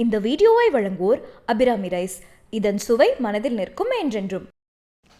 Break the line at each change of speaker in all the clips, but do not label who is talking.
இந்த வீடியோவை வழங்குவோர் அபிராமி ரைஸ். இதன் சுவை மனதில் நிற்கும் என்றென்றும்.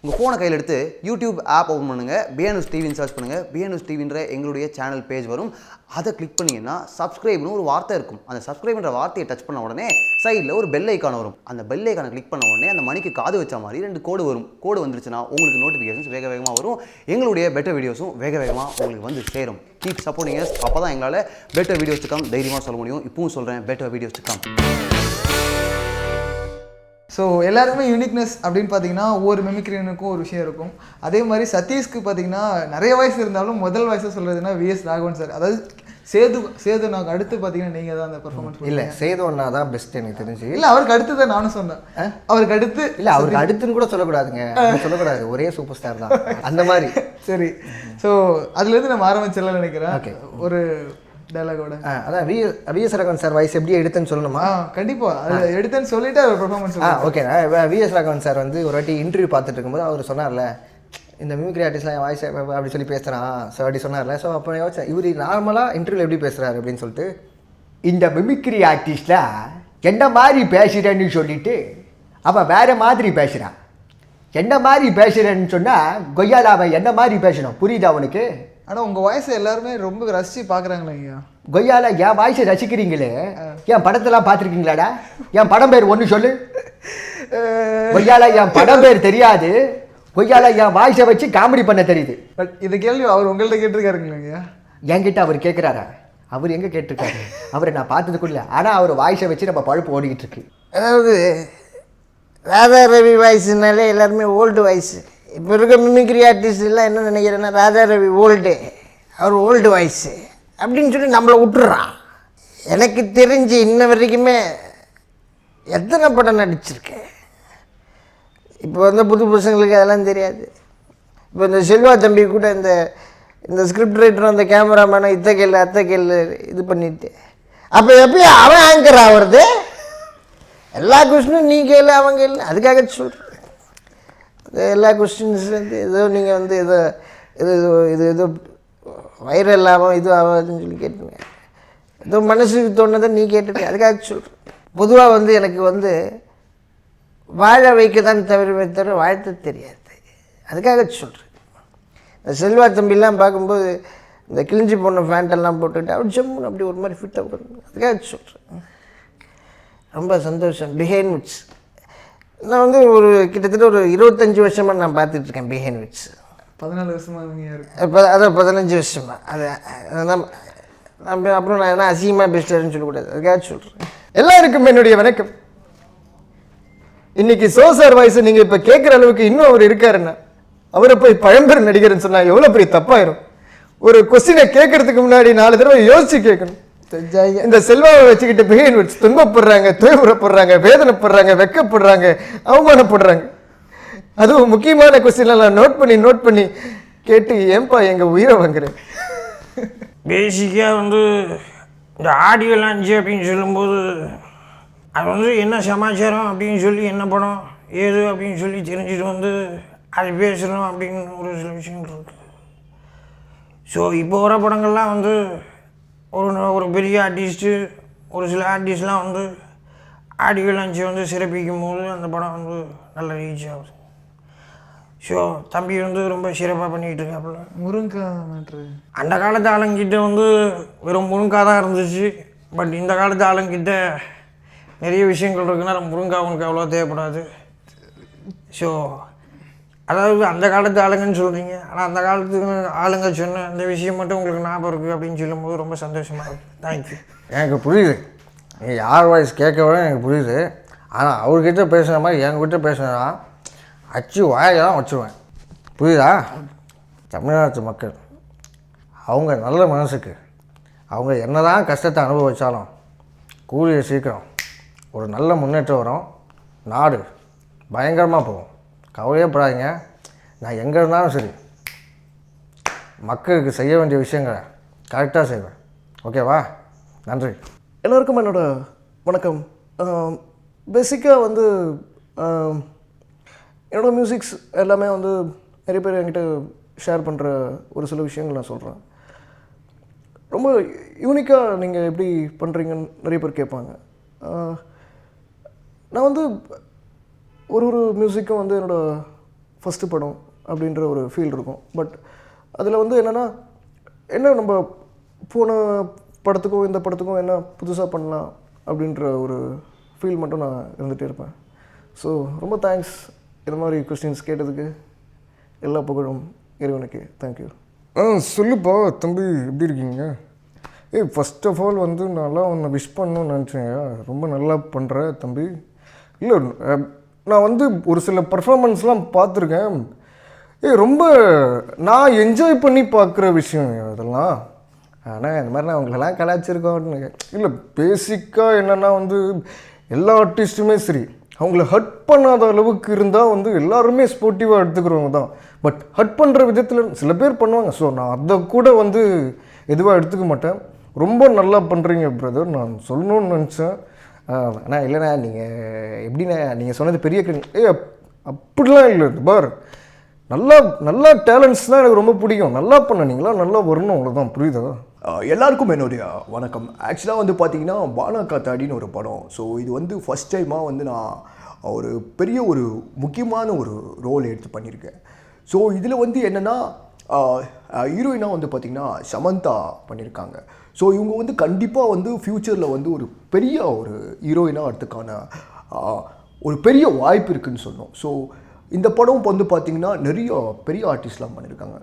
உங்கள் ஃபோனை கையில் எடுத்து யூடியூப் ஆப் ஓப்பன் பண்ணுங்கள், பிஎன்எஸ் டிவின்னு சர்ச் பண்ணுங்கள். பிஎன்எஸ் டிவின்ற எங்களுடைய சேனல் பேஜ் வரும். அதை கிளிக் பண்ணிங்கன்னா சப்ஸ்கிரைப்னு ஒரு வார்த்தை இருக்கும். அந்த சப்ஸ்கிரைப்ன்ற வார்த்தையை டச் பண்ண உடனே சைடில் ஒரு பெல் ஐக்கான் வரும். அந்த பெல் ஐக்கானை கிளிக் பண்ண உடனே அந்த மணிக்கு காது வச்ச மாதிரி 2 கோடு வரும். கோடு வந்துருச்சுன்னா உங்களுக்கு நோட்டிஃபிகேஷன்ஸ் வேக வேகமாக வரும். எங்களுடைய பெட்டர் வீடியோஸும் வேக வேகமாக உங்களுக்கு வந்து சேரும். Keep supporting us. அப்போ தான் எங்களால் பெட்டர் வீடியோஸ் கம் தைரியமாக சொல்ல முடியும். இப்பவும் சொல்கிறேன், பெட்டர் வீடியோஸ் கம்.
ஸோ எல்லாருமே யூனிக்னஸ் அப்படின்னு பார்த்தீங்கன்னா ஒவ்வொரு மிமிக்ரினுக்கும் ஒரு விஷயம் இருக்கும். அதே மாதிரி சதீஷ்க்கு பார்த்தீங்கன்னா நிறைய வயசு இருந்தாலும் முதல் வயசு சொல்கிறதுனா விஎஸ் ராகவன் சார். அதாவது சேது நாங்கள் அடுத்து பார்த்தீங்கன்னா நீங்கள் தான் அந்த பெர்ஃபார்மன்ஸ்.
இல்லை, சேது ஒன்றா தான் பெஸ்ட் எனக்கு தெரிஞ்சு.
இல்லை, அவருக்கு அடுத்து தான் நானும் சொன்னேன். அவருக்கு அடுத்து
இல்லை, அவருக்கு அடுத்துன்னு கூட சொல்லக்கூடாதுங்க, சொல்லக்கூடாது, ஒரே சூப்பர் ஸ்டார் தான் அந்த மாதிரி.
சரி, ஸோ அதுலேருந்து நம்ம ஆரம்பிச்சிடலாம் நினைக்கிறேன். ஓகே, ஒரு டைலாகோட
அதான் விஎஸ் ராகவன் சார் வாய்ஸ் எப்படி எடுத்தேன்னு சொல்லணுமா?
கண்டிப்பாக அது எடுத்தேன்னு சொல்லிட்டு அவர் performance.
Okay, VS Raghavan sir வந்து ஒரு வாட்டி இன்டர்வியூ பார்த்துட்டு இருக்கும்போது அவர் சொன்னார்ல, இந்த மிமிக்ரி ஆர்டிஸ்ட்லாம் என் வாய்ஸ் அப்படி சொல்லி பேசுகிறான் ஸோ அப்படி சொன்னார்ல. ஸோ அப்போ யோசிச்சேன், இவர் நார்மலாக இன்டர்வியூவில் எப்படி பேசுகிறாரு அப்படின்னு சொல்லிட்டு, இந்த மிமிக்ரி ஆர்டிஸ்ட்லாம் என்ன மாதிரி பேசுகிறேன்னு சொல்லிட்டு அவன் வேறு மாதிரி பேசுகிறான். என்ன மாதிரி பேசுகிறேன்னு சொன்னால் கொய்யால அவன் என்ன மாதிரி பேசணும், புரியுதா அவனுக்கு?
ஆனால் உங்கள் வாய்ஸை எல்லாருமே ரொம்ப ரசித்து பார்க்குறாங்களே ஐயா.
கொய்யால என் வாய்ஸை ரசிக்கிறீங்களே, என் படத்தெல்லாம் பார்த்துருக்கீங்களாடா? என் படம் பேர் ஒன்று சொல்லு. கொய்யால என் படம் பேர் தெரியாது, கொய்யால என் வாய்ஸை வச்சு காமெடி பண்ண தெரியுது.
பட் இது கேள்வி அவர் உங்கள்கிட்ட கேட்டிருக்காருங்களா ஐயா?
என்கிட்ட அவர் கேட்குறாரா? அவர் எங்கே கேட்டிருக்காரு? அவரை நான் பார்த்ததுக்குள்ள இல்லை. ஆனால் அவர் வாய்ஸை வச்சு நம்ம பழுப்பு ஓடிக்கிட்டு இருக்கு.
அதாவது ராதா ரவி வாய்ஸ்னாலே எல்லாருமே ஓல்டு வாய்ஸு. இப்போ இருக்க மிமிக்ரி ஆர்டிஸ்ட் எல்லாம் என்ன நினைக்கிறேன்னா, ராதா ரவி ஓல்டு, அவர் ஓல்டு வாய்ஸு அப்படின்னு சொல்லி நம்மளை விட்டுறான். எனக்கு தெரிஞ்சு இன்ன வரைக்குமே எத்தனை படம் நடிச்சிருக்கேன். இப்போ வந்து புது பசங்களுக்கு அதெல்லாம் தெரியாது. இப்போ இந்த செல்வா தம்பி கூட இந்த ஸ்கிரிப்ட் ரைட்டரும் அந்த கேமராமேனை இத்த கேள்வி அத்தை கேள்வி இது பண்ணிட்டு, அப்போ எப்பயும் அவன் ஆங்கர் ஆகிறது. எல்லா கொஸ்டினும் நீ கேளு அவங்க கேளு, அதுக்காக சொல்கிறேன். எல்லா கொஸ்டின்ஸ்லேருந்து ஏதோ நீங்கள் வந்து ஏதோ வைரல் ஆகும் இது ஆகாதுன்னு சொல்லி கேட்டுங்க. ஏதோ மனசுக்கு தோணுதை நீ கேட்டுருக்க, அதுக்காக சொல்கிறேன். பொதுவாக வந்து எனக்கு வந்து வாழ வைக்க தான் தவிர வாழ்த்து தெரியாது, அதுக்காக சொல்கிறேன். இந்த செல்வா தம்பிலாம் பார்க்கும்போது இந்த கிழிஞ்சி போன ஃபேண்டெல்லாம் போட்டுக்கிட்டு அப்படி ஜம்முன்னு அப்படி ஒரு மாதிரி ஃபிட்டாக போடுங்க, அதுக்காக சொல்கிறேன். ரொம்ப சந்தோஷம். பிஹைண்ட் விட்ஸ் நான் வந்து ஒரு கிட்டத்தட்ட ஒரு 25 வருஷமாக நான் பார்த்துட்ருக்கேன். பிஹைண்ட் விட்ஸ்
14 வருஷமாக இருக்கு.
அதான் 15 வருஷமாக. அது நம்ம அப்புறம் நான் என்ன அசிங்கமாக பெஸ்ட்டுன்னு சொல்லக்கூடாது, அதுக்காக சொல்கிறேன்.
எல்லாருக்கும் என்னுடைய வணக்கம். இன்னைக்கு சோசார் வாய்ஸ் நீங்கள் இப்போ கேட்குற அளவுக்கு இன்னும் அவர் இருக்காருன்னா, அவரை போய் பழம்பெரும் நடிகர்னு சொன்னால் எவ்வளோ பெரிய தப்பாயிரும். ஒரு கொஸ்டினை கேட்கறதுக்கு முன்னாடி 4 தடவை யோசிச்சு கேட்கணும். இந்த செல்வாவை வச்சுக்கிட்டு பிஹைண்ட் விட்ஸ் துன்பப்படுறாங்க, துயரப்படுறாங்க, வேதனைப்படுறாங்க, வெக்கப்படுறாங்க, அவமானப்படுறாங்க. அதுவும் முக்கியமான கொஸ்டின்லாம் நோட் பண்ணி கேட்டு ஏன்பா எங்கள் உயிரை வாங்குறேன்.
பேசிக்காக வந்து இந்த ஆடியோ லான்ச்சு அப்படின்னு சொல்லும்போது அது வந்து என்ன சமாச்சாரம் அப்படின்னு சொல்லி, என்ன படம் ஏது அப்படின்னு சொல்லி தெரிஞ்சுட்டு வந்து அது பேசுகிறோம் அப்படின்னு ஒரு சில விஷயங்கள் இருக்குது. ஸோ இப்போ வர படங்கள்லாம் வந்து ஒரு பெரிய ஆர்டிஸ்ட்டு, ஒரு சில ஆர்டிஸ்ட்லாம் வந்து ஆடியோ லான்ச்சை வந்து சிறப்பிக்கும் போது அந்த படம் வந்து நல்ல ரீச் ஆகுது. ஸோ தம்பி வந்து ரொம்ப சிறப்பாக பண்ணிக்கிட்டு இருக்காப்புல.
முருங்கா மேட்ரு
அந்த காலத்து ஆளுங்கிட்ட வந்து வெறும் முருங்கா தான் இருந்துச்சு. பட் இந்த காலத்து ஆளுங்கிட்ட நிறைய விஷயங்கள் இருக்குன்னா முருங்கா உனக்கு அவ்வளோ தேவைப்படாது. ஸோ அதாவது அந்த காலத்து ஆளுங்கன்னு சொல்கிறீங்க, ஆனால் அந்த காலத்து ஆளுங்க சொன்ன அந்த விஷயம் மட்டும் உங்களுக்கு ஞாபகம் இருக்குது அப்படின்னு சொல்லும்போது ரொம்ப சந்தோஷமாக இருக்குது. தேங்க்யூ.
எனக்கு புரியுது, நீங்கள் யார் வாய்ஸ் கேட்கவே எனக்கு புரியுது. ஆனால் அவர்கிட்ட பேசுகிற மாதிரி என்கிட்ட பேசுனா அச்சு வாயெல்லாம் வச்சுருவேன், புரியுதா? தமிழ்நாட்டு மக்கள் அவங்க நல்ல மனசுக்கு அவங்க என்ன தான் கஷ்டத்தை அனுபவித்தாலும் கூடிய சீக்கிரம் ஒரு நல்ல முன்னேற்றம் வரும், நாடு பயங்கரமாக போகும். கவலையே படாதீங்க, நான் எங்கே இருந்தாலும் சரி மக்களுக்கு செய்ய வேண்டிய விஷயங்களை கரெக்டாக செய்வேன். ஓகேவா? நன்றி.
எல்லோருக்கும் என்னோட வணக்கம். பேசிக்காக வந்து என்னோடய மியூசிக்ஸ் எல்லாமே வந்து நிறைய பேர் என்கிட்ட ஷேர் பண்ணுற ஒரு சில விஷயங்கள் நான் சொல்கிறேன். ரொம்ப யூனிக்காக நீங்கள் எப்படி பண்ணுறீங்கன்னு நிறைய பேர் கேட்பாங்க. நான் வந்து ஒரு மியூசிக்கும் வந்து என்னோடய ஃபஸ்ட்டு படம் அப்படின்ற ஒரு ஃபீல் இருக்கும். பட் அதில் வந்து என்னென்னா என்ன நம்ம போன படத்துக்கும் இந்த படத்துக்கும் என்ன புதுசாக பண்ணலாம் அப்படின்ற ஒரு ஃபீல் மட்டும் நான் இருந்துகிட்டே இருப்பேன். ஸோ ரொம்ப தேங்க்ஸ் இந்த மாதிரி கொஸ்டின்ஸ் கேட்டதுக்கு. எல்லா புகழும் இறைவனுக்கு. தேங்க்யூ.
சொல்லுப்பா தம்பி, எப்படி இருக்கீங்க? ஃபஸ்ட் ஆஃப் ஆல் வந்து நான்லாம் உன்னை விஷ் பண்ணணும்னு நினச்சேன். ரொம்ப நல்லா பண்ணுற தம்பி. இல்லை, நான் வந்து ஒரு சில பர்ஃபார்மன்ஸ்லாம் பார்த்துருக்கேன். ரொம்ப நான் என்ஜாய் பண்ணி பார்க்குற விஷயம் அதெல்லாம். ஆனால் இந்த மாதிரி நான் அவங்களெல்லாம் கலாச்சிருக்கோம். இல்லை, பேசிக்காக என்னென்னா வந்து எல்லா ஆர்டிஸ்ட்டுமே சரி, அவங்கள ஹர்ட் பண்ணாத அளவுக்கு இருந்தால் வந்து எல்லாருமே ஸ்போர்ட்டிவாக எடுத்துக்கிறவங்க தான். பட் ஹர்ட் பண்ணுற விதத்தில் சில பேர் பண்ணுவாங்க. ஸோ நான் அதை கூட வந்து எதுவாக எடுத்துக்க மாட்டேன். ரொம்ப நல்லா பண்ணுறீங்க பிரதர், நான் சொல்லணும்னு நினச்சேன். ஆனால் இல்லைண்ணா, நீங்கள் எப்படிண்ணா நீங்கள் சொன்னது பெரிய அப்படிலாம் இல்லை. பார், நல்லா டேலண்ட்ஸ் தான் எனக்கு ரொம்ப பிடிக்கும். நல்லா பண்ணீங்களா, நல்லா வரணும், அவ்வளோதான். புரியுதா?
எல்லாருக்கும் என்னுடைய வணக்கம். ஆக்சுவலாக வந்து பார்த்தீங்கன்னா பானா காத்தாடின்னு ஒரு படம். ஸோ இது வந்து ஃபஸ்ட் டைமாக வந்து நான் ஒரு பெரிய ஒரு முக்கியமான ஒரு ரோல் எடுத்து பண்ணியிருக்கேன். ஸோ இதில் வந்து என்னென்னா ஹீரோயினாக வந்து பார்த்திங்கன்னா சமந்தா பண்ணியிருக்காங்க. ஸோ இவங்க வந்து கண்டிப்பாக வந்து ஃப்யூச்சரில் வந்து ஒரு பெரிய ஒரு ஹீரோயினாக வரதுக்கான ஒரு பெரிய வாய்ப்பு இருக்குதுன்னு சொன்னோம். ஸோ இந்த படம் வந்து பார்த்திங்கன்னா நிறைய பெரிய ஆர்டிஸ்ட்லாம் பண்ணியிருக்காங்க.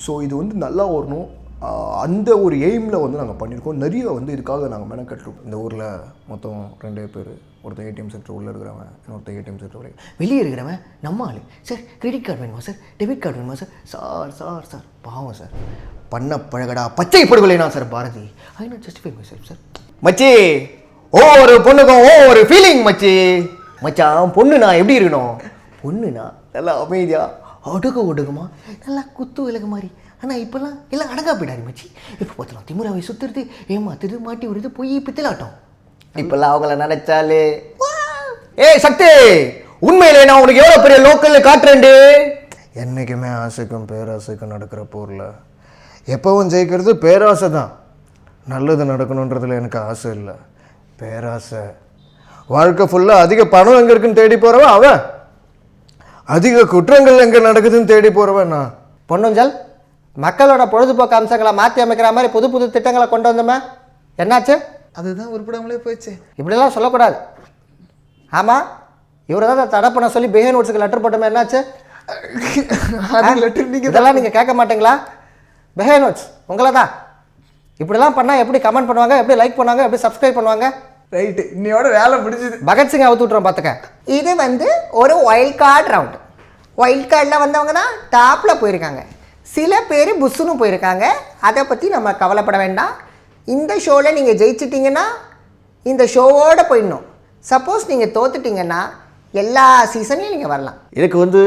ஸோ இது வந்து நல்லா வரணும், அந்த ஒரு எய்மில் வந்து நாங்கள் பண்ணியிருக்கோம். நிறைய வந்து இதுக்காக நாங்கள் மெனக்கட்டுருக்கோம்.
இந்த ஊரில் மொத்தம் 2 பேர். ஒருத்தர் ஏடிஎம் சென்டர் உள்ளே இருக்கிறவன், இன்னொருத்தர் ஏடிஎம் சென்டர் வெளியே இருக்கிறவன். நம்ம ஆள் சார், கிரெடிட் கார்டு வேணுமா சார், டெபிட் கார்டு வேணுமா சார், சார் பாவம் சார், பண்ண பழகடா பச்சை படுகொலைனா sir Bharathi. I not justify myself sir. மச்சி, ஒரு பொண்ணுக்கும் ஒரு ஃபீலிங் மச்சி. மச்சான், பொண்ணுண்ணா எப்படி இருக்கணும்? பொண்ணுண்ணா நல்லா அமைதியாக ஒடுக்குமா, நல்லா குத்து விலகு மாதிரி. ஆனால் இப்போல்லாம் எல்லாம் அடங்கா போயிடாரு மச்சி. இப்போ பார்த்தலாம் திமுறாவை சுற்றுறது, ஏமாத்துறது, மாட்டி விடுறது, போய் பித்தலாட்டம். இப்போல்லாம் அவங்கள நினைச்சாலே சக்தி, உண்மையிலே நான் உனக்கு எவ்வளோ பெரிய லோக்கலில் காட்டுறேன்டு. என்றைக்குமே ஆசைக்கும் பேராசைக்கும் நடக்கிற போரில் எப்போவும் ஜெயிக்கிறது பேராசை தான். நல்லது நடக்கணுன்றதுல எனக்கு ஆசை இல்லை, பேராசை. வாழ்க்கை ஃபுல்லாக அதிக பணம் எங்கே இருக்குன்னு தேடி போகிறவன் அவன், அதிக குற்றங்கள் எங்கே நடக்குதுன்னு தேடி போகிறவன் நான். பொண்ணுஞ்சல், மக்களோட பொழுதுபோக்கு அம்சங்களை மாற்றி அமைக்கிற மாதிரி புது புது திட்டங்களை கொண்டு வந்தோமே, என்னாச்சு?
அதுதான் உருப்படாமலே போயிடுச்சு.
இப்படிலாம் சொல்லக்கூடாது. ஆமாம், இவரை தான் தடை பண்ண சொல்லி பிஹேவ் நோட்ஸுக்கு லெட்டர் போட்டோமே, என்னாச்சு?
லெட்டர் நீங்கள்
இதெல்லாம் நீங்கள் கேட்க மாட்டீங்களா? பிஹேவ் நோட்ஸ் உங்களை தான். இப்படிலாம் பண்ணால் எப்படி கமெண்ட் பண்ணுவாங்க, எப்படி லைக் பண்ணுவாங்க, எப்படி சப்ஸ்கிரைப் பண்ணுவாங்க?
ரைட்டு, இன்னையோட வேலை முடிஞ்சுது.
பகத்சிங் அவுத்து விட்றோம் பார்த்துக்க. இது வந்து ஒரு வைல்ட் கார்டு ரவுண்டு. வைல்ட் கார்டில் வந்தவங்க தான் டாப்பில் போயிருக்காங்க, சில பேர் புஷ்ஷுன்னு போயிருக்காங்க. அதை பற்றி நம்ம கவலைப்பட வேண்டாம். இந்த ஷோவில் நீங்கள் ஜெயிச்சிட்டிங்கன்னா இந்த ஷோவோடு போயிடணும். சப்போஸ் நீங்கள் தோத்துட்டிங்கன்னா எல்லா சீசன்லையும் நீங்கள் வரலாம்.
எனக்கு வந்து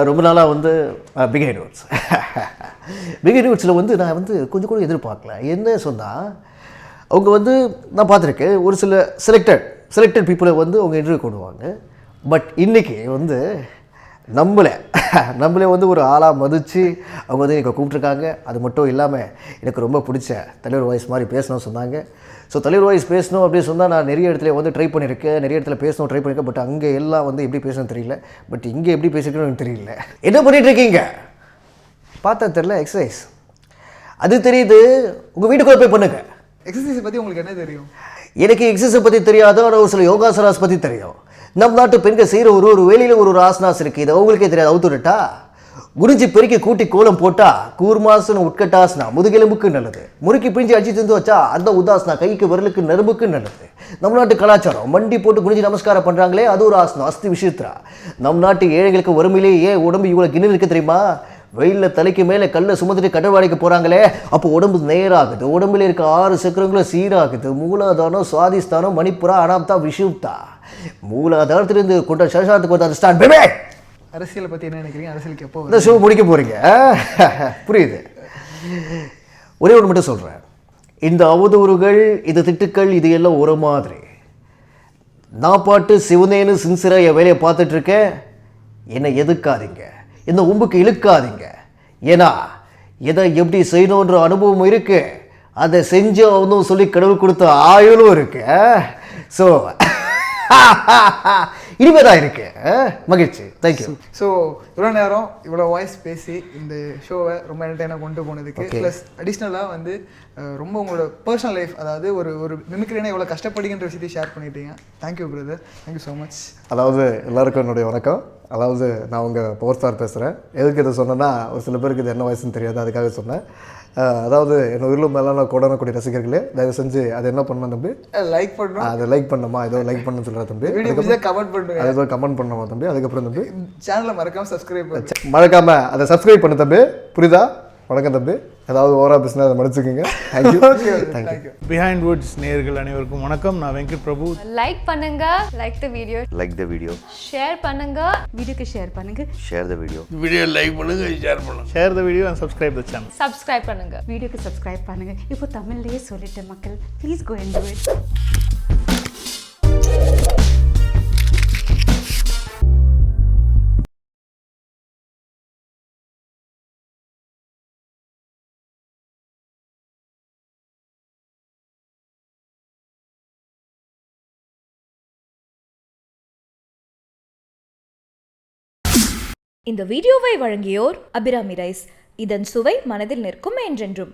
ரொம்ப நாளாக வந்து பிகைன் நோட்ஸ் பிகைன் நோட்ஸில் வந்து நான் வந்து கொஞ்சம் கூட எதிர்பார்க்கல. என்ன சொன்னால், அவங்க வந்து நான் பார்த்துருக்கேன் ஒரு சில செலக்டட் பீப்புளை வந்து அவங்க இன்டர்வியூ கொண்டுவாங்க. பட் இன்றைக்கி வந்து நம்மளே வந்து ஒரு ஆளாக மதித்து அவங்க வந்து எனக்கு கூப்பிட்ருக்காங்க. அது மட்டும் இல்லாமல் எனக்கு ரொம்ப பிடிச்ச தலைவர் வாய்ஸ் மாதிரி பேசணும்னு சொன்னாங்க. ஸோ தலைவர் வாய்ஸ் பேசணும் அப்படின்னு சொன்னால் நான் நிறைய இடத்துல வந்து ட்ரை பண்ணியிருக்கேன், நிறைய இடத்துல பேசணும் ட்ரை பண்ணியிருக்கேன். பட் அங்கே எல்லாம் வந்து எப்படி பேசணும்னு தெரியல. பட் இங்கே எப்படி பேசியிருக்கணும்னு எனக்கு தெரியல. என்ன பண்ணிகிட்ருக்கீங்க? பார்த்தா தெரில, எக்ஸசைஸ். அது தெரியுது, உங்கள் வீட்டுக்குள்ளே போய் பண்ணுங்க.
எக்ஸசைஸை பற்றி உங்களுக்கு என்ன தெரியும்?
எனக்கு எக்ஸசைஸை பற்றி தெரியாதோ, ஆனால் ஒரு சில யோகாசனாஸ் பற்றி தெரியும். நம் நாட்டு பெண்கள் செய்கிற ஒரு வேலையில் ஒரு ஆசனாஸ் இருக்குது, இது அவங்களுக்கே தெரியாது. அவுத்துட்டா குடிஞ்சு பெருக்கி கூட்டி கோலம் போட்டால் கூர்மாசனம் உட்கட்டாசனா முதுகெலும்புக்கு நல்லது. முறுக்கி பிரிஞ்சு அடிச்சு திந்து வச்சா அந்த உதாசனா கைக்கு விரலுக்கு நரம்புக்கு நல்லது. நம் நாட்டு கலாச்சாரம் மண்டி போட்டு குனிஞ்சு நமஸ்காரம் பண்ணுறாங்களே, அது ஒரு ஆசனம், அஸ்தி விஷயத்ரா. நம் நாட்டு ஏழைகளுக்கு வறுமையிலேயே ஏன் உடம்பு இவ்வளோ கிணறு இருக்குது தெரியுமா? வெயிலில் தலைக்கு மேலே கல்லை சுமந்துட்டு கடற்வாடிக்கு போகிறாங்களே, அப்போ உடம்பு நேராகுது, உடம்புல இருக்க 6 சக்கரங்களும் சீராகுது. மூலாதாரம், சுவாதிஸ்தானம், மணிப்புரா, அனாப்தா, விஷுப்தா. மூலாதாரத்திலிருந்து கொண்ட சசாத்துக்கு வந்து ஸ்டார்ட் பேபே.
அரசியலை பற்றி என்ன நினைக்கிறீங்க? அரசியலுக்கு எப்போ
இந்த ஷோ முடிக்க போகிறீங்க? புரியுது. ஒரே ஒன்று மட்டும் சொல்கிறேன், இந்த அவதூறுகள், இந்த திட்டுக்கள், இது எல்லாம் ஒரு மாதிரி. நான் பாட்டு சிவனேன்னு சின்சியராக என் வேலையை பார்த்துட்ருக்கேன். என்னை எதுக்காதீங்க, இந்த உம்புக்கு இழுக்காதீங்க. ஏன்னா எதை எப்படி செய்யணுன்ற அனுபவம் இருக்குது, அதை செஞ்சு அவனும் சொல்லி கடவுள் கொடுத்த ஆயுளும் இருக்கு.
ஸோ இனிமேதான் இருக்கு மகிழ்ச்சி. தேங்க்யூ.
ஸோ இவ்வளோ நேரம் இவ்வளோ வாய்ஸ் பேசி இந்த ஷோவை ரொம்ப என்டர்டைனாக கொண்டு போனதுக்கு, ப்ளஸ் அடிஷ்னலாக வந்து ரொம்ப உங்களோட பர்சனல் லைஃப், அதாவது ஒரு மிமிக்ரினா இவ்வளோ கஷ்டப்படுகின்ற விஷயத்தை ஷேர் பண்ணிட்டீங்க. Thank you brother, thank you so much.
அதாவது எல்லாருக்கும் என்னுடைய வணக்கம். அதாவது நான் உங்கள் பவர் ஸ்டார் பேசுகிறேன். எதுக்கு இதை சொன்னேன்னா, ஒரு சில பேருக்கு இது என்ன வயசுன்னு தெரியாது, அதுக்காக சொன்னேன். அதாவது என்ன உயிரிலும் மேலான கோடானக்கூடிய ரசிகர்களே, தயவு செஞ்சு அதை என்ன பண்ணணும் தம்பி,
லைக் பண்ணணும்.
அதை லைக் பண்ணணுமா, ஏதோ லைக் பண்ணணும்னு சொல்கிற தம்பி,
கமெண்ட் பண்ணுங்க,
ஏதோ கமெண்ட் பண்ணணுமா தம்பி, அதுக்கப்புறம் தம்பி
சேனலை மறக்காமல் சப்ஸ்கிரைப் பண்ணு,
மறக்காம அதை சப்ஸ்கிரைப் பண்ணு தம்பி, புரியுதா? வணக்கம் தம்பி. ஏதாவது ஓவரா பேசினா அதை மன்னிச்சுக்கோங்க. தேங்க்யூ. தேங்க்யூ.
பிஹைண்ட் வுட்ஸ் நேயர்கள் அனைவருக்கும் வணக்கம். நான் வெங்கட் பிரபு.
லைக் பண்ணுங்க, like the video,
like the video,
share பண்ணுங்க, வீடியோக்கு ஷேர் பண்ணுங்க,
share the video,
video like பண்ணுங்க, ஷேர் பண்ணுங்க,
share the video and subscribe the channel.
Subscribe பண்ணுங்க.
வீடியோக்கு சப்ஸ்கிரைப் பண்ணுங்க. இப்போ தமிழ்லயே சொல்லிட்டேன் மக்கள், please go and do it.
இந்த வீடியோவை வழங்கியோர் அபிராமி ரைஸ். இதன் சுவை மனதில் நிற்கும் என்றென்றும்.